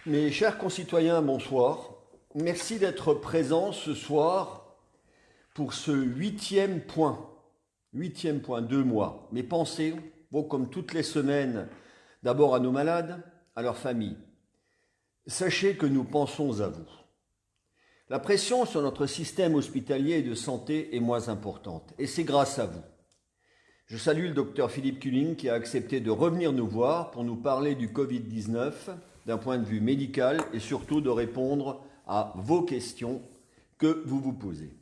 Mes chers concitoyens, bonsoir. Merci d'être présents ce soir pour ce huitième point. Huitième point, 2 mois. Mes pensées vont comme toutes les semaines d'abord à nos malades, à leurs familles. Sachez que nous pensons à vous. La pression sur notre système hospitalier et de santé est moins importante et c'est grâce à vous. Je salue le docteur Philippe Culling qui a accepté de revenir nous voir pour nous parler du Covid-19 d'un point de vue médical et surtout de répondre à vos questions que vous vous posez.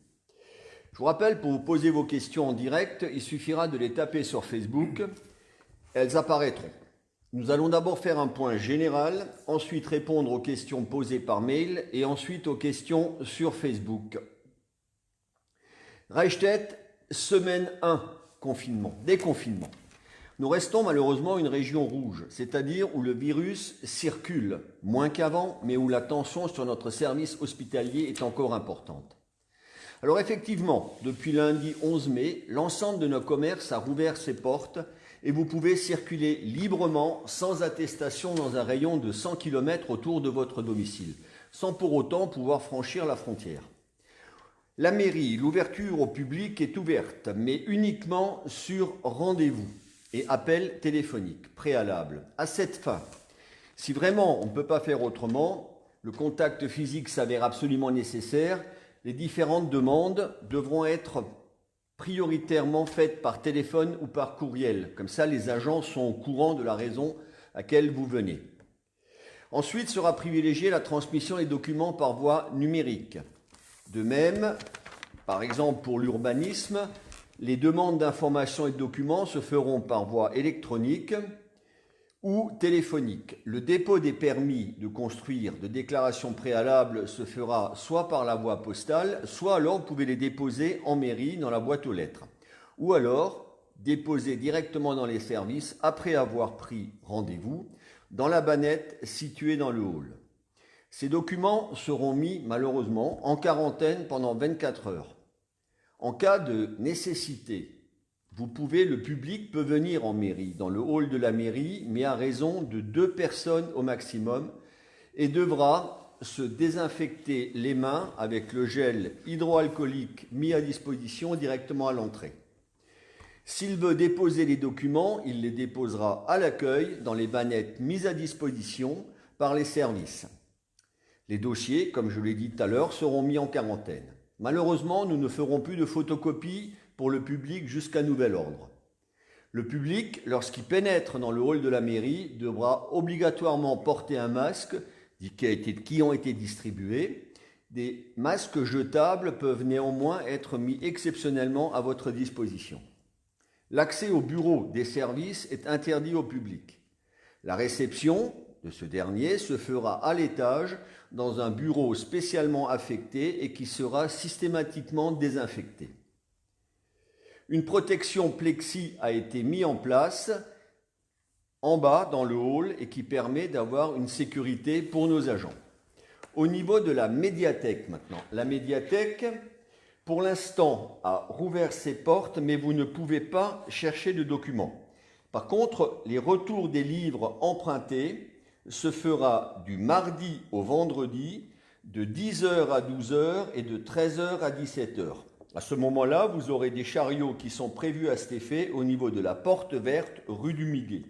Je vous rappelle, pour vous poser vos questions en direct, il suffira de les taper sur Facebook. Elles apparaîtront. Nous allons d'abord faire un point général, ensuite répondre aux questions posées par mail et ensuite aux questions sur Facebook. Reichstätt, semaine 1, confinement, déconfinement. Nous restons malheureusement une région rouge, c'est-à-dire où le virus circule, moins qu'avant, mais où la tension sur notre service hospitalier est encore importante. Alors effectivement, depuis lundi 11 mai, l'ensemble de nos commerces a rouvert ses portes et vous pouvez circuler librement, sans attestation, dans un rayon de 100 km autour de votre domicile, sans pour autant pouvoir franchir la frontière. La mairie, l'ouverture au public est ouverte, mais uniquement sur rendez-vous et appel téléphonique préalable. À cette fin, si vraiment on ne peut pas faire autrement, le contact physique s'avère absolument nécessaire, les différentes demandes devront être prioritairement faites par téléphone ou par courriel. Comme ça, les agents sont au courant de la raison à laquelle vous venez. Ensuite sera privilégiée la transmission des documents par voie numérique. De même, par exemple pour l'urbanisme, les demandes d'informations et de documents se feront par voie électronique ou téléphonique. Le dépôt des permis de construire, de déclaration préalable, se fera soit par la voie postale, soit alors vous pouvez les déposer en mairie dans la boîte aux lettres. Ou alors déposer directement dans les services après avoir pris rendez-vous dans la bannette située dans le hall. Ces documents seront mis malheureusement en quarantaine pendant 24 heures. En cas de nécessité, le public peut venir en mairie, dans le hall de la mairie, mais à raison de 2 personnes au maximum, et devra se désinfecter les mains avec le gel hydroalcoolique mis à disposition directement à l'entrée. S'il veut déposer les documents, il les déposera à l'accueil dans les bannettes mises à disposition par les services. Les dossiers, comme je l'ai dit tout à l'heure, seront mis en quarantaine. Malheureusement, nous ne ferons plus de photocopies pour le public jusqu'à nouvel ordre. Le public, lorsqu'il pénètre dans le hall de la mairie, devra obligatoirement porter un masque qui ont été distribués. Des masques jetables peuvent néanmoins être mis exceptionnellement à votre disposition. L'accès au bureau des services est interdit au public. La réception de ce dernier se fera à l'étage dans un bureau spécialement affecté et qui sera systématiquement désinfecté. Une protection plexi a été mise en place en bas dans le hall et qui permet d'avoir une sécurité pour nos agents. Au niveau de la médiathèque maintenant, la médiathèque pour l'instant a rouvert ses portes mais vous ne pouvez pas chercher de documents. Par contre, les retours des livres empruntés se fera du mardi au vendredi de 10h à 12h et de 13h à 17h. À ce moment-là, vous aurez des chariots qui sont prévus à cet effet au niveau de la porte verte rue du Miguet.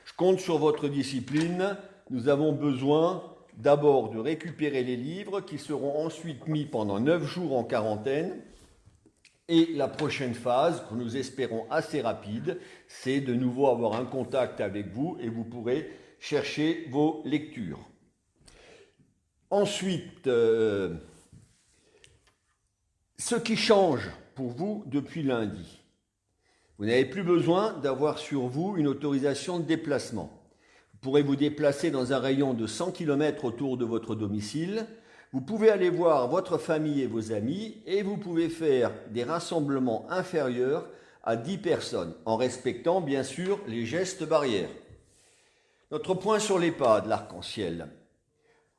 Je compte sur votre discipline. Nous avons besoin d'abord de récupérer les livres qui seront ensuite mis pendant 9 jours en quarantaine. Et la prochaine phase, que nous espérons assez rapide, c'est de nouveau avoir un contact avec vous et vous pourrez chercher vos lectures. Ensuite, ce qui change pour vous depuis lundi, vous n'avez plus besoin d'avoir sur vous une autorisation de déplacement. Vous pourrez vous déplacer dans un rayon de 100 km autour de votre domicile. Vous pouvez aller voir votre famille et vos amis et vous pouvez faire des rassemblements inférieurs à 10 personnes en respectant bien sûr les gestes barrières. Notre point sur l'EHPAD, l'Arc-en-Ciel.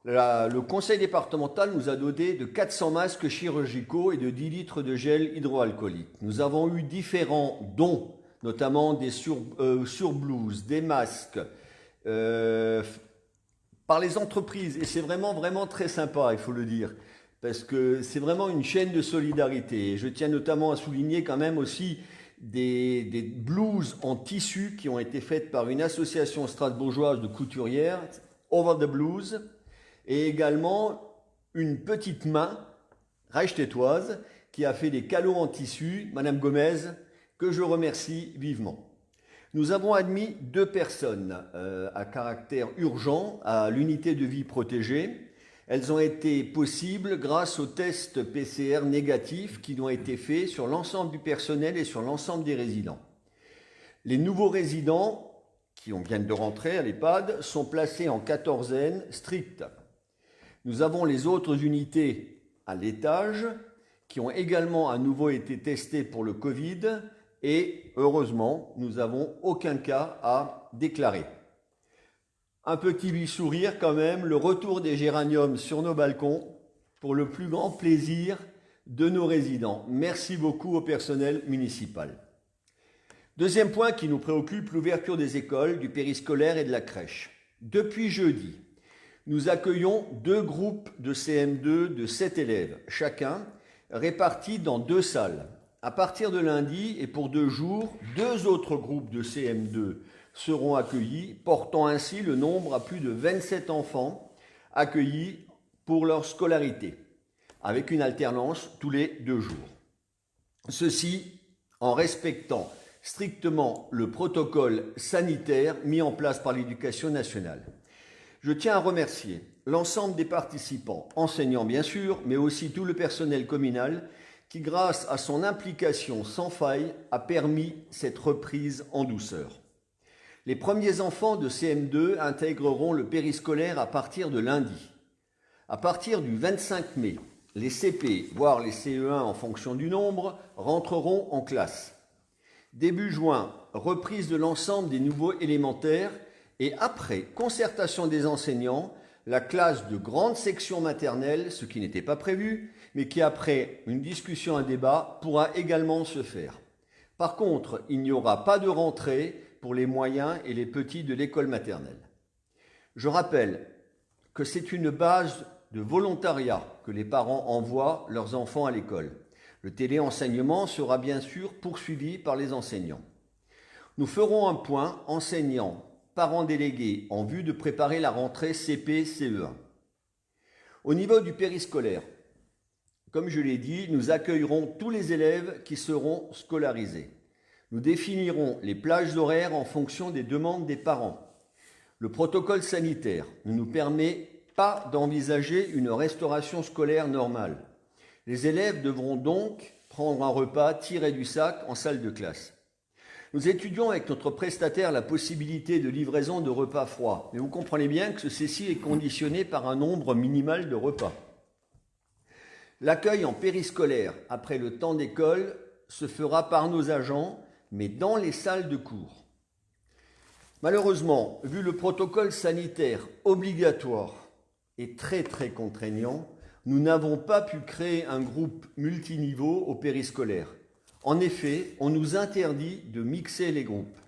Le conseil départemental nous a doté de 400 masques chirurgicaux et de 10 litres de gel hydroalcoolique. Nous avons eu différents dons, notamment des surblouses, des masques, par les entreprises. Et c'est vraiment très sympa, il faut le dire, parce que c'est vraiment une chaîne de solidarité. Et je tiens notamment à souligner quand même aussi des blouses en tissu qui ont été faites par une association strasbourgeoise de couturières, Over the Blues, et également une petite main reichstétoise qui a fait des calots en tissu, Madame Gomez, que je remercie vivement. Nous avons admis 2 personnes à caractère urgent à l'unité de vie protégée. Elles ont été possibles grâce aux tests PCR négatifs qui ont été faits sur l'ensemble du personnel et sur l'ensemble des résidents. Les nouveaux résidents qui viennent de rentrer à l'EHPAD sont placés en quatorzaine stricte. Nous avons les autres unités à l'étage qui ont également à nouveau été testées pour le Covid et heureusement, nous n'avons aucun cas à déclarer. Un petit sourire quand même, le retour des géraniums sur nos balcons pour le plus grand plaisir de nos résidents. Merci beaucoup au personnel municipal. Deuxième point qui nous préoccupe, l'ouverture des écoles, du périscolaire et de la crèche. Depuis jeudi, nous accueillons 2 groupes de CM2 de 7 élèves, chacun répartis dans 2 salles. À partir de lundi et pour 2 jours, 2 autres groupes de CM2 seront accueillis, portant ainsi le nombre à plus de 27 enfants accueillis pour leur scolarité, avec une alternance tous les 2 jours. Ceci en respectant strictement le protocole sanitaire mis en place par l'Éducation nationale. Je tiens à remercier l'ensemble des participants, enseignants bien sûr, mais aussi tout le personnel communal qui, grâce à son implication sans faille, a permis cette reprise en douceur. Les premiers enfants de CM2 intégreront le périscolaire à partir de lundi. À partir du 25 mai, les CP, voire les CE1 en fonction du nombre, rentreront en classe. Début juin, reprise de l'ensemble des nouveaux élémentaires et après concertation des enseignants, la classe de grande section maternelle, ce qui n'était pas prévu, mais qui après une discussion, un débat, pourra également se faire. Par contre, il n'y aura pas de rentrée pour les moyens et les petits de l'école maternelle. Je rappelle que c'est une base de volontariat que les parents envoient leurs enfants à l'école. Le téléenseignement sera bien sûr poursuivi par les enseignants. Nous ferons un point enseignants, parents délégués en vue de préparer la rentrée CP-CE1. Au niveau du périscolaire, comme je l'ai dit, nous accueillerons tous les élèves qui seront scolarisés. Nous définirons les plages horaires en fonction des demandes des parents. Le protocole sanitaire ne nous permet pas d'envisager une restauration scolaire normale. Les élèves devront donc prendre un repas tiré du sac en salle de classe. Nous étudions avec notre prestataire la possibilité de livraison de repas froids, mais vous comprenez bien que ceci est conditionné par un nombre minimal de repas. L'accueil en périscolaire après le temps d'école se fera par nos agents, mais dans les salles de cours. Malheureusement, vu le protocole sanitaire obligatoire et très contraignant, nous n'avons pas pu créer un groupe multiniveau au périscolaire. En effet, on nous interdit de mixer les groupes.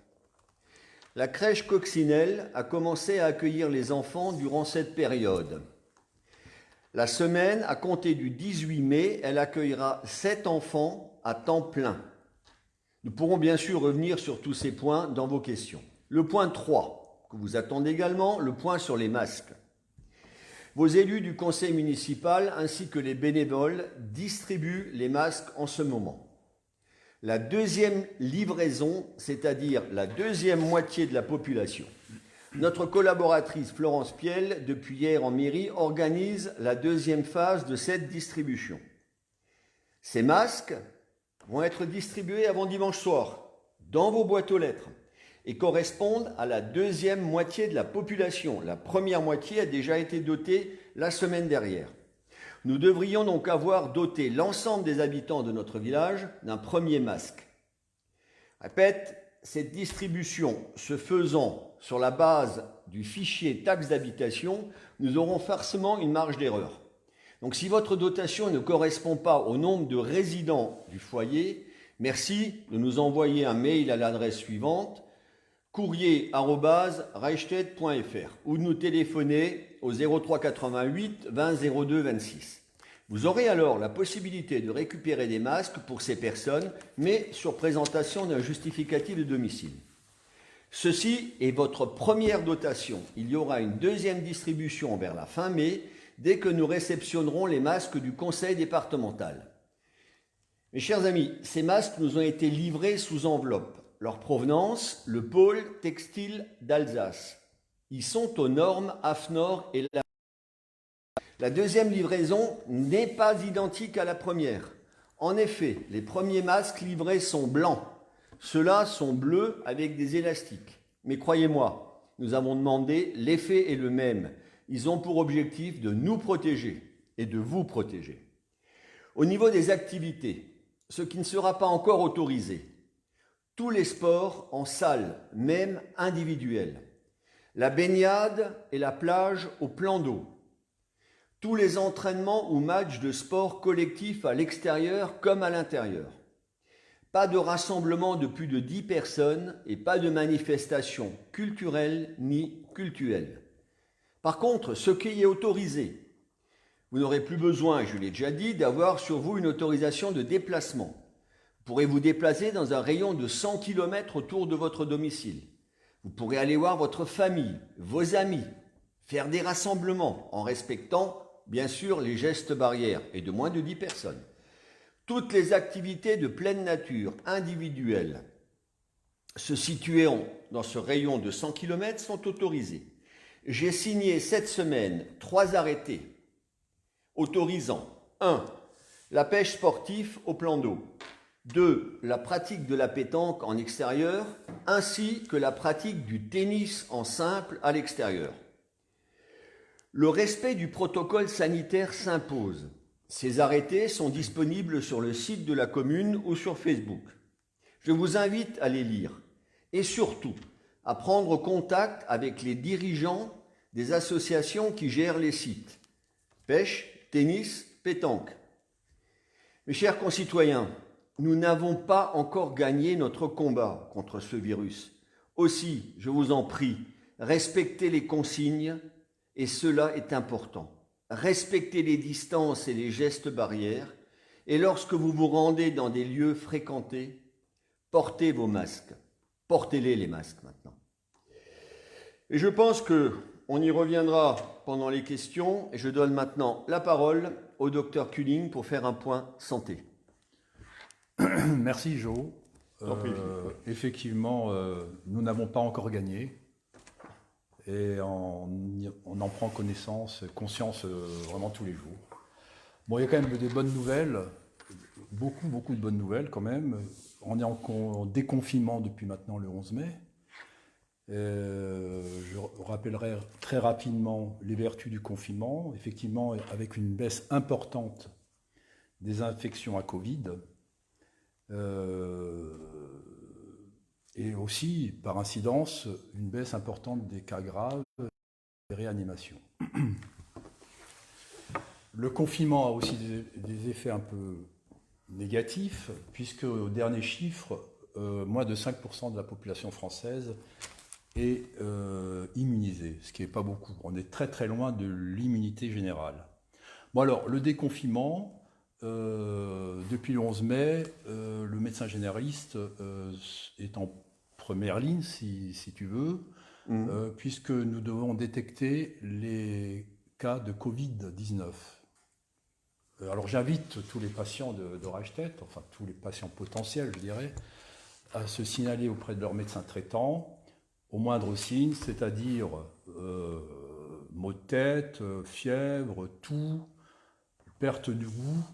La crèche coccinelle a commencé à accueillir les enfants durant cette période. La semaine, à compter du 18 mai, elle accueillera 7 enfants à temps plein. Nous pourrons bien sûr revenir sur tous ces points dans vos questions. Le point 3, que vous attendez également, le point sur les masques. Vos élus du conseil municipal ainsi que les bénévoles distribuent les masques en ce moment. La deuxième livraison, c'est-à-dire la deuxième moitié de la population. Notre collaboratrice Florence Piel, depuis hier en mairie, organise la deuxième phase de cette distribution. Ces masques vont être distribués avant dimanche soir, dans vos boîtes aux lettres, et correspondent à la deuxième moitié de la population. La première moitié a déjà été dotée la semaine dernière. Nous devrions donc avoir doté l'ensemble des habitants de notre village d'un premier masque. Répète, cette distribution se faisant sur la base du fichier taxe d'habitation, nous aurons forcément une marge d'erreur. Donc si votre dotation ne correspond pas au nombre de résidents du foyer, merci de nous envoyer un mail à l'adresse suivante courrier@reichstett.fr ou nous téléphoner au 03 88 20 02 26. Vous aurez alors la possibilité de récupérer des masques pour ces personnes, mais sur présentation d'un justificatif de domicile. Ceci est votre première dotation. Il y aura une deuxième distribution vers la fin mai, dès que nous réceptionnerons les masques du conseil départemental. Mes chers amis, ces masques nous ont été livrés sous enveloppe. Leur provenance, le pôle textile d'Alsace. Ils sont aux normes AFNOR et la deuxième livraison n'est pas identique à la première. En effet, les premiers masques livrés sont blancs. Ceux-là sont bleus avec des élastiques. Mais croyez-moi, nous avons demandé, l'effet est le même. Ils ont pour objectif de nous protéger et de vous protéger. Au niveau des activités, ce qui ne sera pas encore autorisé, tous les sports en salle, même individuels, la baignade et la plage au plan d'eau, tous les entraînements ou matchs de sport collectifs à l'extérieur comme à l'intérieur. Pas de rassemblement de plus de 10 personnes et pas de manifestations culturelles ni cultuelles. Par contre, ce qui est autorisé, vous n'aurez plus besoin, je l'ai déjà dit, d'avoir sur vous une autorisation de déplacement. Vous pourrez vous déplacer dans un rayon de 100 km autour de votre domicile. Vous pourrez aller voir votre famille, vos amis, faire des rassemblements en respectant bien sûr les gestes barrières et de moins de 10 personnes. Toutes les activités de pleine nature individuelles se situant dans ce rayon de 100 km sont autorisées. J'ai signé cette semaine 3 arrêtés autorisant 1. La pêche sportive au plan d'eau, 2. La pratique de la pétanque en extérieur, ainsi que la pratique du tennis en simple à l'extérieur. Le respect du protocole sanitaire s'impose. Ces arrêtés sont disponibles sur le site de la commune ou sur Facebook. Je vous invite à les lire et surtout à prendre contact avec les dirigeants des associations qui gèrent les sites. Pêche, tennis, pétanque. Mes chers concitoyens, nous n'avons pas encore gagné notre combat contre ce virus. Aussi, je vous en prie, respectez les consignes. Et cela est important. Respectez les distances et les gestes barrières. Et lorsque vous vous rendez dans des lieux fréquentés, portez vos masques. Portez-les, les masques, maintenant. Et je pense qu'on y reviendra pendant les questions. Et je donne maintenant la parole au docteur Culling pour faire un point santé. Merci, Jo. Effectivement, nous n'avons pas encore gagné. Et on en prend conscience vraiment tous les jours. Bon, il y a quand même des bonnes nouvelles, beaucoup de bonnes nouvelles quand même. On est en déconfinement depuis maintenant le 11 mai. Je rappellerai très rapidement les vertus du confinement. Effectivement, avec une baisse importante des infections à Covid. Et aussi, par incidence, une baisse importante des cas graves et des réanimations. Le confinement a aussi des effets un peu négatifs, puisque au dernier chiffre, moins de 5% de la population française est immunisée, ce qui n'est pas beaucoup. On est très loin de l'immunité générale. Bon alors, le déconfinement, depuis le 11 mai, le médecin généraliste est en première ligne, si tu veux, puisque nous devons détecter les cas de Covid-19. Alors j'invite tous les patients de Reichstett, enfin tous les patients potentiels, je dirais, à se signaler auprès de leur médecin traitant au moindre signe, c'est-à-dire maux de tête, fièvre, toux, perte du goût,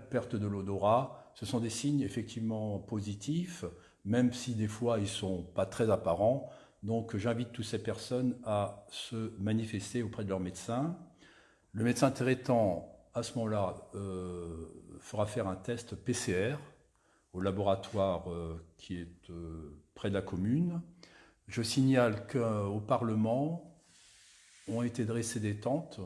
perte de l'odorat. Ce sont des signes effectivement positifs, même si des fois ils ne sont pas très apparents. Donc j'invite toutes ces personnes à se manifester auprès de leur médecin. Le médecin traitant, à ce moment-là, fera faire un test PCR au laboratoire qui est près de la commune. Je signale qu'au Parlement ont été dressées des tentes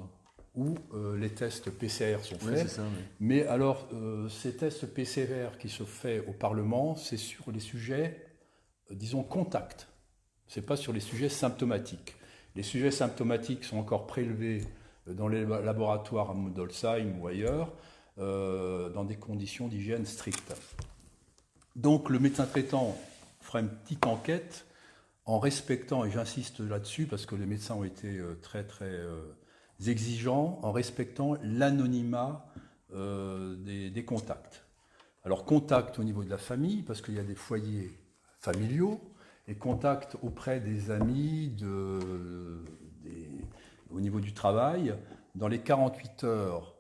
où les tests PCR sont faits. Oui, c'est ça, oui. Mais alors, ces tests PCR qui sont faits au Parlement, c'est sur les sujets, disons, contact. Ce n'est pas sur les sujets symptomatiques. Les sujets symptomatiques sont encore prélevés dans les laboratoires à Modolsheim ou ailleurs, dans des conditions d'hygiène strictes. Donc le médecin traitant fera une petite enquête en respectant, et j'insiste là-dessus parce que les médecins ont été très exigeants, en respectant l'anonymat des contacts. Alors contact au niveau de la famille, parce qu'il y a des foyers familiaux, et contact auprès des amis, au niveau du travail, dans les 48 heures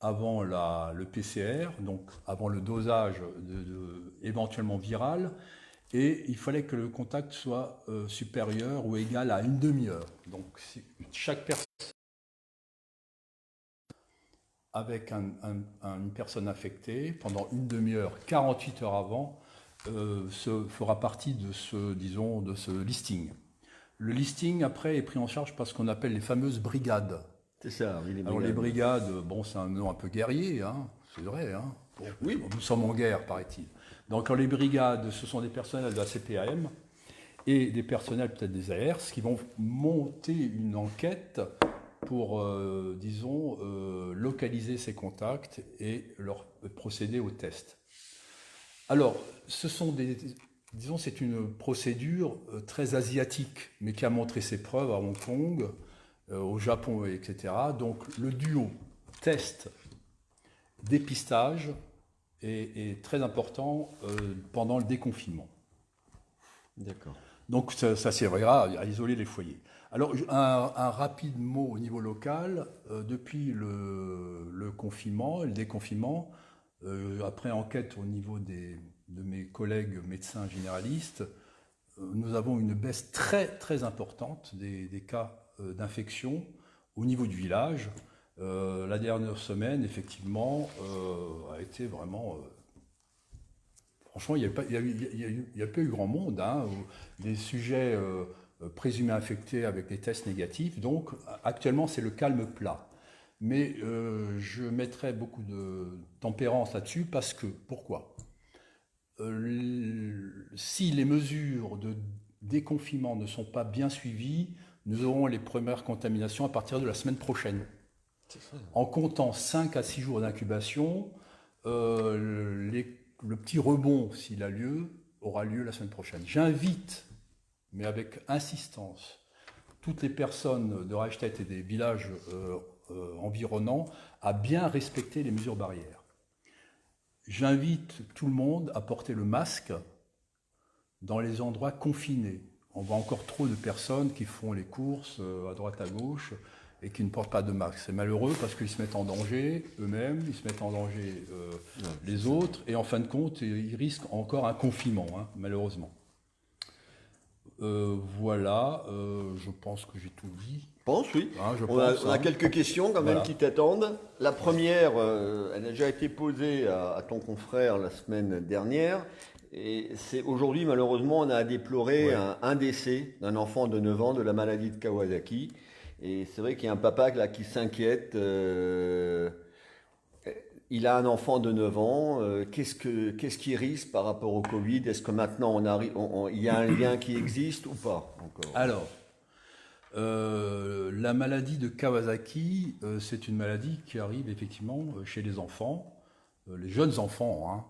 avant le PCR, donc avant le dosage éventuellement viral, et il fallait que le contact soit supérieur ou égal à une demi-heure. Donc chaque personne avec une personne infectée, pendant une demi-heure, 48 heures avant, fera partie de ce listing. Le listing, après, est pris en charge par ce qu'on appelle les fameuses brigades. C'est ça, oui, les brigades. Alors les brigades, bon, c'est un nom un peu guerrier, hein, c'est vrai. Hein. Bon, oui, nous sommes en guerre, paraît-il. Donc les brigades, ce sont des personnels de la CPAM et des personnels peut-être des ARS qui vont monter une enquête pour, localiser ces contacts et leur procéder aux tests. Alors, c'est une procédure très asiatique, mais qui a montré ses preuves à Hong Kong, au Japon, etc. Donc, le duo test-dépistage est très important pendant le déconfinement. D'accord. Donc, ça servira à isoler les foyers. Alors, un rapide mot au niveau local. Depuis le confinement et le déconfinement, après enquête au niveau de mes collègues médecins généralistes, nous avons une baisse très importante des cas d'infection au niveau du village. La dernière semaine, effectivement, a été vraiment... franchement, il n'y a pas eu grand monde. Hein, des sujets présumés infectés avec des tests négatifs. Donc, actuellement, c'est le calme plat. Mais je mettrai beaucoup de tempérance là-dessus parce que, pourquoi ? Si les mesures de déconfinement ne sont pas bien suivies, nous aurons les premières contaminations à partir de la semaine prochaine. En comptant 5 à 6 jours d'incubation, le petit rebond, s'il a lieu, aura lieu la semaine prochaine. J'invite, mais avec insistance, toutes les personnes de Reichstätt et des villages environnants à bien respecter les mesures barrières. J'invite tout le monde à porter le masque dans les endroits confinés. On voit encore trop de personnes qui font les courses à droite à gauche et qui ne portent pas de masque. C'est malheureux parce qu'ils se mettent en danger eux-mêmes, ils se mettent en danger les autres, et en fin de compte, ils risquent encore un confinement, hein, malheureusement. Voilà, je pense que j'ai tout dit. Oui. Hein, On a quelques questions quand même qui t'attendent. La première, elle a déjà été posée à ton confrère la semaine dernière. Et c'est aujourd'hui, malheureusement, on a déploré un décès d'un enfant de 9 ans de la maladie de Kawasaki. Et c'est vrai qu'il y a un papa là qui s'inquiète. Il a un enfant de 9 ans. Qu'est-ce qu'il risque par rapport au Covid ? Est-ce que maintenant il y a un lien qui existe ou pas encore ? Alors, la maladie de Kawasaki, c'est une maladie qui arrive effectivement chez les enfants, les jeunes enfants. Hein.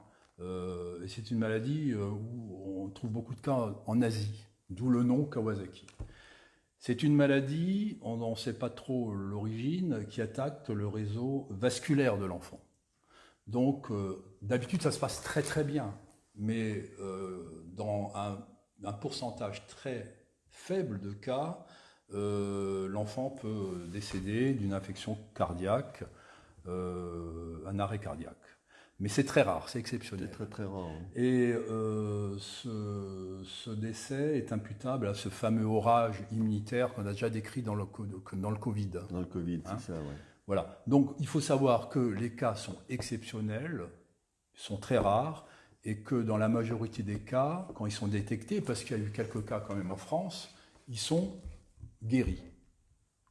Et c'est une maladie où on trouve beaucoup de cas en Asie, d'où le nom Kawasaki. C'est une maladie, on n'en sait pas trop l'origine, qui attaque le réseau vasculaire de l'enfant. Donc, d'habitude, ça se passe très bien, mais dans un pourcentage très faible de cas, l'enfant peut décéder d'une infection cardiaque, un arrêt cardiaque. Mais c'est très rare, c'est exceptionnel. C'est très rare. Hein. Et ce décès est imputable à ce fameux orage immunitaire qu'on a déjà décrit dans le Covid. Dans le Covid, hein, c'est ça, oui. Voilà. Donc, il faut savoir que les cas sont exceptionnels, sont très rares, et que dans la majorité des cas, quand ils sont détectés, parce qu'il y a eu quelques cas quand même en France, ils sont guéris,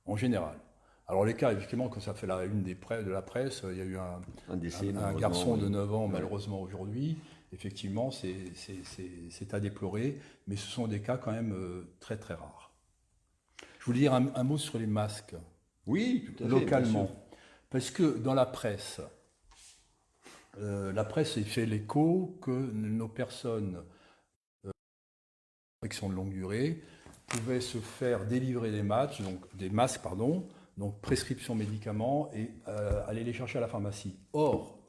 en général. Alors les cas, effectivement, quand ça fait la une de la presse, il y a eu un garçon de 9 ans, malheureusement aujourd'hui. Effectivement, c'est à déplorer, mais ce sont des cas quand même très très rares. Je voulais dire un mot sur les masques, Oui, tout à fait. localement. Parce que dans la presse fait l'écho que nos personnes infection de longue durée pouvaient se faire délivrer des masques, donc prescription médicaments et aller les chercher à la pharmacie. Or,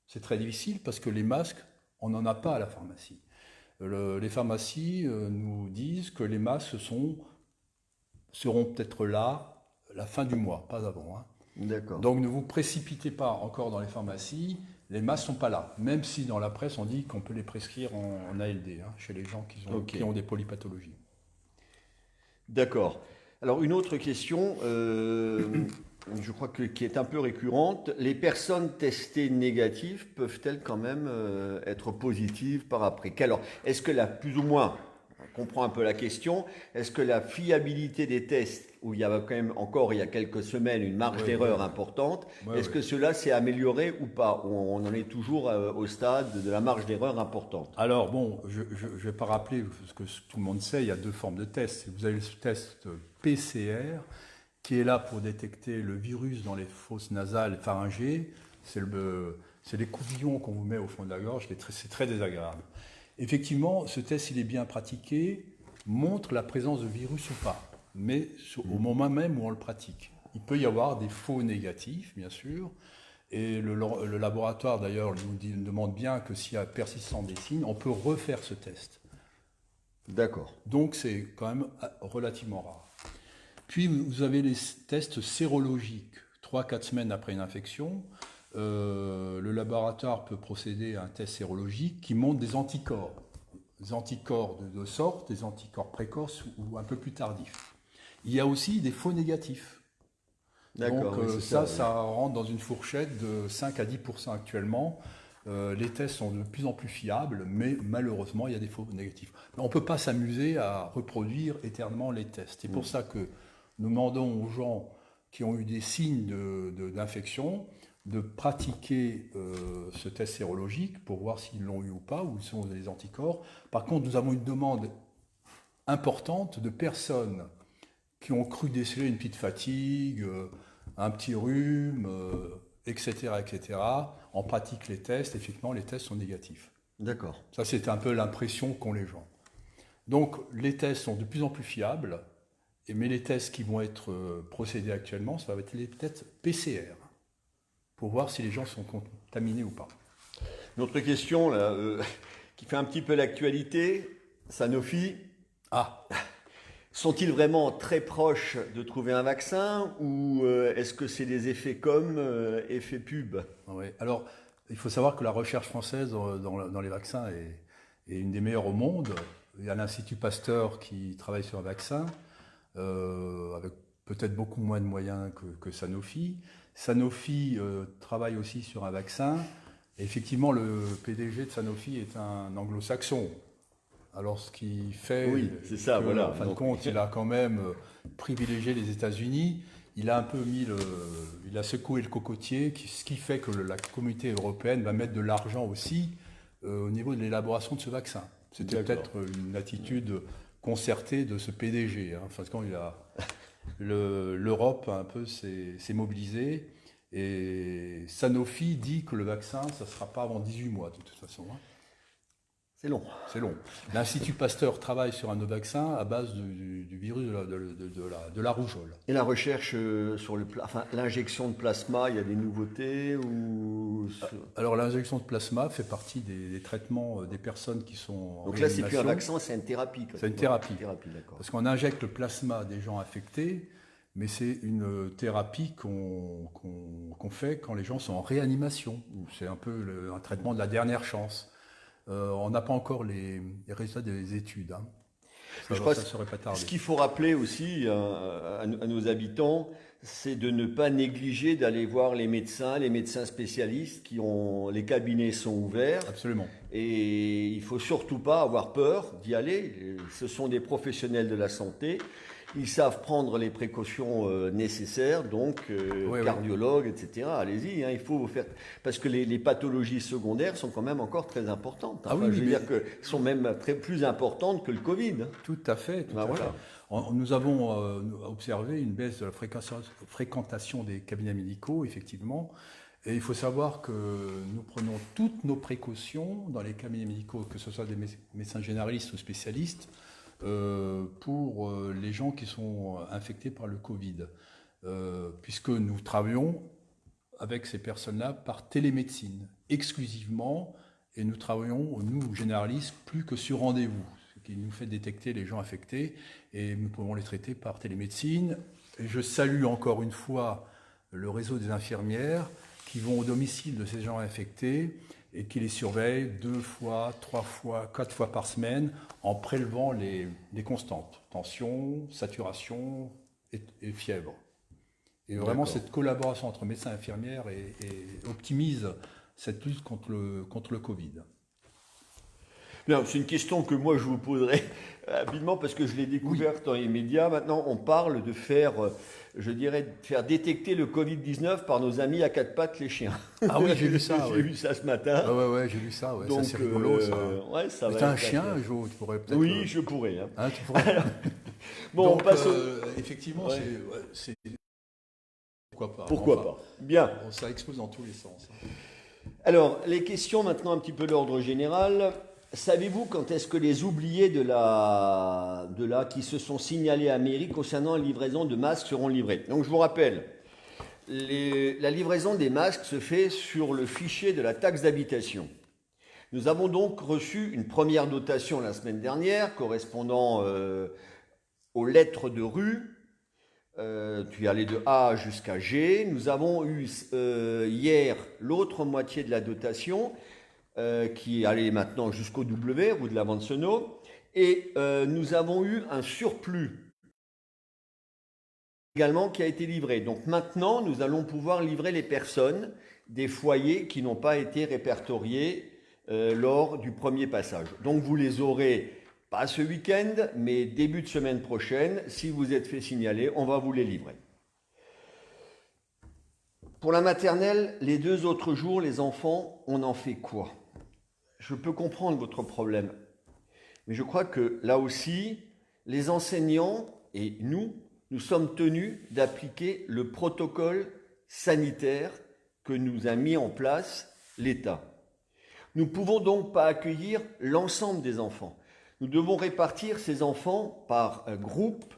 c'est très difficile parce que les masques, on n'en a pas à la pharmacie. Les pharmacies nous disent que les masques seront peut-être là la fin du mois, pas avant. D'accord. Donc ne vous précipitez pas encore dans les pharmacies, les masques ne sont pas là, même si dans la presse on dit qu'on peut les prescrire en ALD, chez les gens qui ont des polypathologies. D'accord. Alors une autre question, je crois qui est un peu récurrente. Les personnes testées négatives peuvent-elles quand même être positives par après? Alors, est-ce que plus ou moins, on comprend un peu la question, est-ce que la fiabilité des tests, où il y avait quand même encore il y a quelques semaines une marge d'erreur importante, est-ce que cela s'est amélioré ou pas? On en est toujours au stade de la marge d'erreur importante. Alors bon, je ne vais pas rappeler, parce que tout le monde sait, il y a deux formes de tests. Vous avez le test PCR, qui est là pour détecter le virus dans les fosses nasales pharyngées. C'est les couvillons qu'on vous met au fond de la gorge, c'est très désagréable. Effectivement, ce test, il est bien pratiqué, montre la présence de virus ou pas, mais au moment même où on le pratique. Il peut y avoir des faux négatifs, bien sûr, et le laboratoire, d'ailleurs, nous demande bien que s'il y a persistance des signes, on peut refaire ce test. D'accord. Donc, c'est quand même relativement rare. Puis, vous avez les tests sérologiques. 3-4 semaines après une infection, le laboratoire peut procéder à un test sérologique qui montre des anticorps. Des anticorps de deux sortes, des anticorps précoces ou un peu plus tardifs. Il y a aussi des faux négatifs. D'accord. Donc oui, ça rentre dans une fourchette de 5 à 10% actuellement. Les tests sont de plus en plus fiables, mais malheureusement, il y a des faux négatifs. Mais on ne peut pas s'amuser à reproduire éternellement les tests. C'est pour ça que nous demandons aux gens qui ont eu des signes d'infection de pratiquer ce test sérologique pour voir s'ils l'ont eu ou pas, ou ils sont des anticorps. Par contre, nous avons une demande importante de personnes qui ont cru déceler une petite fatigue, un petit rhume, etc., etc. On pratique les tests, effectivement, les tests sont négatifs. D'accord. Ça, c'est un peu l'impression qu'ont les gens. Donc, les tests sont de plus en plus fiables, mais les tests qui vont être procédés actuellement, ça va être les tests PCR, pour voir si les gens sont contaminés ou pas. Une autre question là, qui fait un petit peu l'actualité, Sanofi. Sont-ils vraiment très proches de trouver un vaccin ou est-ce que c'est des effets comme effets pub? Oui. Alors, il faut savoir que la recherche française dans les vaccins est une des meilleures au monde. Il y a l'Institut Pasteur qui travaille sur un vaccin, avec peut-être beaucoup moins de moyens que Sanofi. Sanofi travaille aussi sur un vaccin. Et effectivement, le PDG de Sanofi est un anglo-saxon. Alors, ce qui fait c'est ça, voilà. En fin de compte, il a quand même privilégié les États-Unis. Il a un peu il a secoué le cocotier, ce qui fait que la communauté européenne va mettre de l'argent aussi au niveau de l'élaboration de ce vaccin. C'était peut-être une attitude concertée de ce PDG. Enfin, quand l'Europe un peu s'est mobilisée, et Sanofi dit que le vaccin, ça ne sera pas avant 18 mois de toute façon. C'est long. C'est long. L'Institut Pasteur travaille sur un autre vaccin à base du virus de la rougeole. Et la recherche sur l'injection de plasma, il y a des nouveautés ou... Alors l'injection de plasma fait partie des traitements des personnes qui sont en Donc là, c'est plus un réanimation. vaccin, c'est une thérapie. C'est une thérapie. D'accord. Parce qu'on injecte le plasma des gens infectés, mais c'est une thérapie qu'on fait quand les gens sont en réanimation. C'est un peu un traitement de la dernière chance. On n'a pas encore les résultats des études. Ça serait pas tardé. Ce qu'il faut rappeler aussi à nos habitants, c'est de ne pas négliger d'aller voir les médecins spécialistes les cabinets sont ouverts. Absolument. Et il faut surtout pas avoir peur d'y aller. Ce sont des professionnels de la santé. ils savent prendre les précautions nécessaires, donc Oui, cardiologue, etc. Allez-y, hein, il faut faire parce que les pathologies secondaires sont quand même encore très importantes. Enfin, Ah oui, je veux mais dire que sont même plus importantes que le Covid. tout à fait, tout Ben à voilà. fait. Nous avons observé une baisse de la fréquentation des cabinets médicaux, effectivement. Et il faut savoir que nous prenons toutes nos précautions dans les cabinets médicaux, que ce soit des médecins généralistes ou spécialistes, pour les gens qui sont infectés par le Covid, puisque nous travaillons avec ces personnes-là par télémédecine, exclusivement, et nous travaillons, nous, généralistes, plus que sur rendez-vous, ce qui nous fait détecter les gens infectés, et nous pouvons les traiter par télémédecine. Et je salue encore une fois le réseau des infirmières qui vont au domicile de ces gens infectés et qui les surveillent 2 fois, 3 fois, 4 fois par semaine en prélevant les constantes, tension, saturation et fièvre. Et vraiment, cette collaboration entre médecins et infirmières optimise cette lutte contre le Covid. Non, c'est une question que moi je vous poserai rapidement parce que je l'ai découverte dans les médias. Maintenant, on parle de faire, je dirais, de faire détecter le Covid-19 par nos amis à 4 pattes, les chiens. Ah oui, j'ai vu ça. J'ai vu ça ce matin. Ouais, j'ai vu ça. Ouais. Donc, ça, c'est rigolo, ça. Ouais, ça Mais va t'as un être chien, assez- Jo, tu pourrais peut-être... Oui, je pourrais. Hein. Hein, tu pourrais... Bon, Donc, on passe au... effectivement, Ouais. c'est... Pourquoi pas? Pourquoi Enfin, pas? Bien. bon, ça explose dans tous les sens. Alors, les questions maintenant un petit peu d'ordre général. Savez-vous quand est-ce que les oubliés qui se sont signalés à mairie concernant la livraison de masques seront livrés? Donc, je vous rappelle, la livraison des masques se fait sur le fichier de la taxe d'habitation. Nous avons donc reçu une première dotation la semaine dernière correspondant aux lettres de rue. Tu es allé de A jusqu'à G. Nous avons eu hier l'autre moitié de la dotation qui allait maintenant jusqu'au W, rue de la Vancenot. Et nous avons eu un surplus également qui a été livré. Donc maintenant, nous allons pouvoir livrer les personnes des foyers qui n'ont pas été répertoriés lors du premier passage. Donc vous les aurez pas ce week-end, mais début de semaine prochaine. Si vous êtes fait signaler, on va vous les livrer. Pour la maternelle, les 2 autres jours, les enfants, on en fait quoi? Je peux comprendre votre problème, mais je crois que là aussi, les enseignants et nous sommes tenus d'appliquer le protocole sanitaire que nous a mis en place l'État. Nous ne pouvons donc pas accueillir l'ensemble des enfants. Nous devons répartir ces enfants par groupe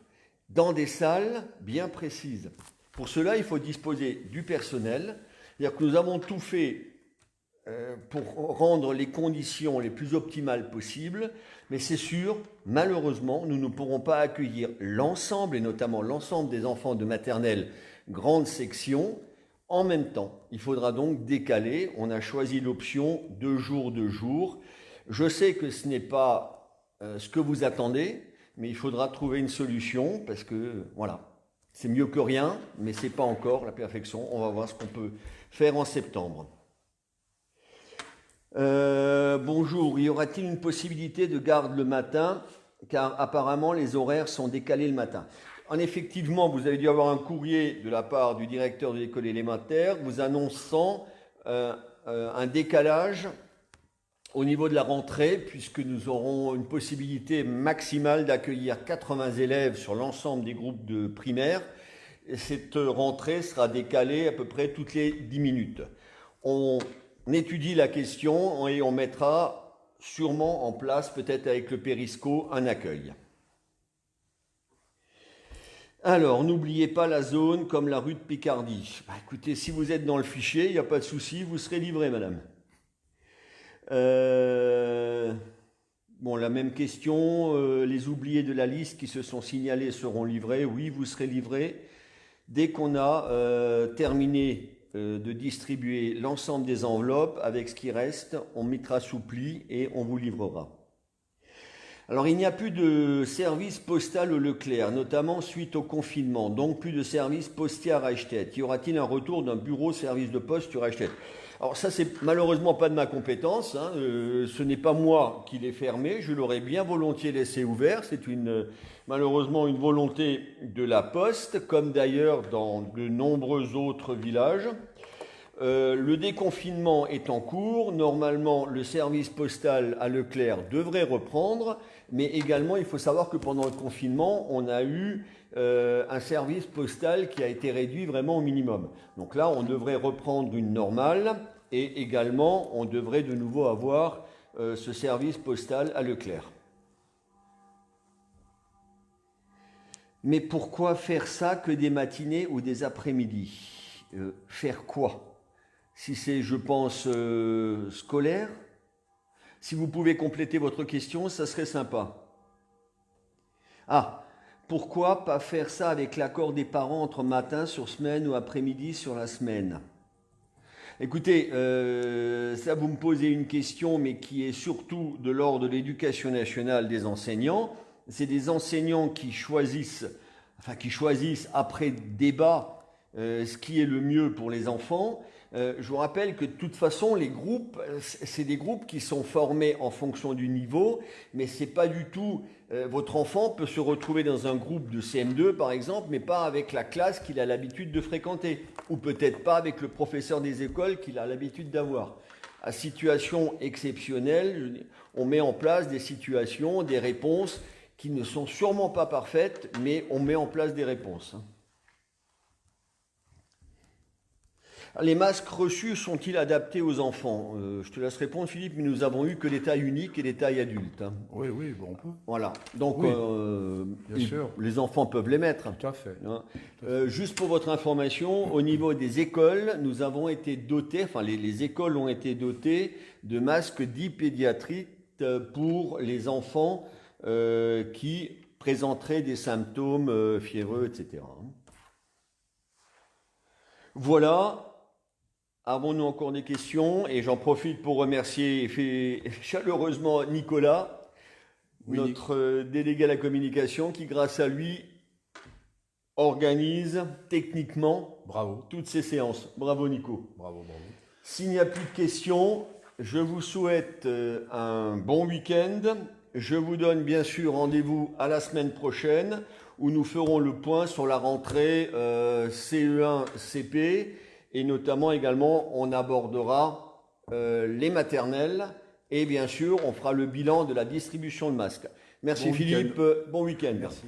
dans des salles bien précises. Pour cela, il faut disposer du personnel. C'est-à-dire que nous avons tout fait pour rendre les conditions les plus optimales possibles, mais c'est sûr, malheureusement, nous ne pourrons pas accueillir l'ensemble, et notamment l'ensemble des enfants de maternelle grande section, en même temps. Il faudra donc décaler. On a choisi l'option 2 jours, 2 jours. Je sais que ce n'est pas ce que vous attendez, mais il faudra trouver une solution parce que, voilà, c'est mieux que rien, mais ce n'est pas encore la perfection. On va voir ce qu'on peut faire en septembre. Bonjour, y aura-t-il une possibilité de garde le matin? Car apparemment les horaires sont décalés le matin. Effectivement, vous avez dû avoir un courrier de la part du directeur de l'école élémentaire vous annonçant un décalage au niveau de la rentrée, puisque nous aurons une possibilité maximale d'accueillir 80 élèves sur l'ensemble des groupes de primaire. Et cette rentrée sera décalée à peu près toutes les 10 minutes. On étudie la question et on mettra sûrement en place, peut-être avec le Périsco, un accueil. Alors, n'oubliez pas la zone comme la rue de Picardie. Écoutez, si vous êtes dans le fichier, il n'y a pas de souci, vous serez livré, madame. Bon, la même question, les oubliés de la liste qui se sont signalés seront livrés. Oui, vous serez livrés. Dès qu'on a terminé de distribuer l'ensemble des enveloppes, avec ce qui reste, on mettra sous pli et on vous livrera. Alors, il n'y a plus de service postal au Leclerc, notamment suite au confinement, donc plus de service postier à Reichstett. Y aura-t-il un retour d'un bureau service de poste sur Reichstett? Alors ça, c'est malheureusement pas de ma compétence, hein. Ce n'est pas moi qui l'ai fermé, je l'aurais bien volontiers laissé ouvert. C'est malheureusement une volonté de la Poste, comme d'ailleurs dans de nombreux autres villages. Le déconfinement est en cours. Normalement, le service postal à Leclerc devrait reprendre, mais également, il faut savoir que pendant le confinement, on a eu un service postal qui a été réduit vraiment au minimum. Donc là, on devrait reprendre une normale et également, on devrait de nouveau avoir ce service postal à Leclerc. Mais pourquoi faire ça que des matinées ou des après-midi? Faire quoi? Si c'est, je pense, scolaire, si vous pouvez compléter votre question, ça serait sympa. Ah, pourquoi pas faire ça avec l'accord des parents entre matin sur semaine ou après-midi sur la semaine? Écoutez, ça vous me posez une question, mais qui est surtout de l'ordre de l'éducation nationale des enseignants. C'est des enseignants qui choisissent après débat ce qui est le mieux pour les enfants. Je vous rappelle que de toute façon, les groupes, c'est des groupes qui sont formés en fonction du niveau, mais c'est pas du tout. Votre enfant peut se retrouver dans un groupe de CM2 par exemple, mais pas avec la classe qu'il a l'habitude de fréquenter, ou peut-être pas avec le professeur des écoles qu'il a l'habitude d'avoir. À situation exceptionnelle, on met en place des situations, des réponses qui ne sont sûrement pas parfaites, mais on met en place des réponses. Les masques reçus sont-ils adaptés aux enfants? Je te laisse répondre, Philippe, mais nous avons eu que des tailles uniques et des tailles adultes. Oui, oui, bon, on peut. Voilà. Donc, oui, bien sûr. Les enfants peuvent les mettre. Tout à fait. Hein. Juste pour votre information, au niveau des écoles, nous avons été dotés, enfin les écoles ont été dotées de masques dits pédiatriques pour les enfants qui présenteraient des symptômes fiévreux, etc. Voilà. Avons-nous encore des questions? Et j'en profite pour remercier chaleureusement Nicolas, oui, notre délégué à la communication, qui grâce à lui organise techniquement toutes ces séances. Bravo Nico. Bravo, bravo. S'il n'y a plus de questions, je vous souhaite un bon week-end. Je vous donne bien sûr rendez-vous à la semaine prochaine où nous ferons le point sur la rentrée CE1, CP. Et notamment également, on abordera les maternelles et bien sûr, on fera le bilan de la distribution de masques. Merci Philippe, bon week-end. Merci.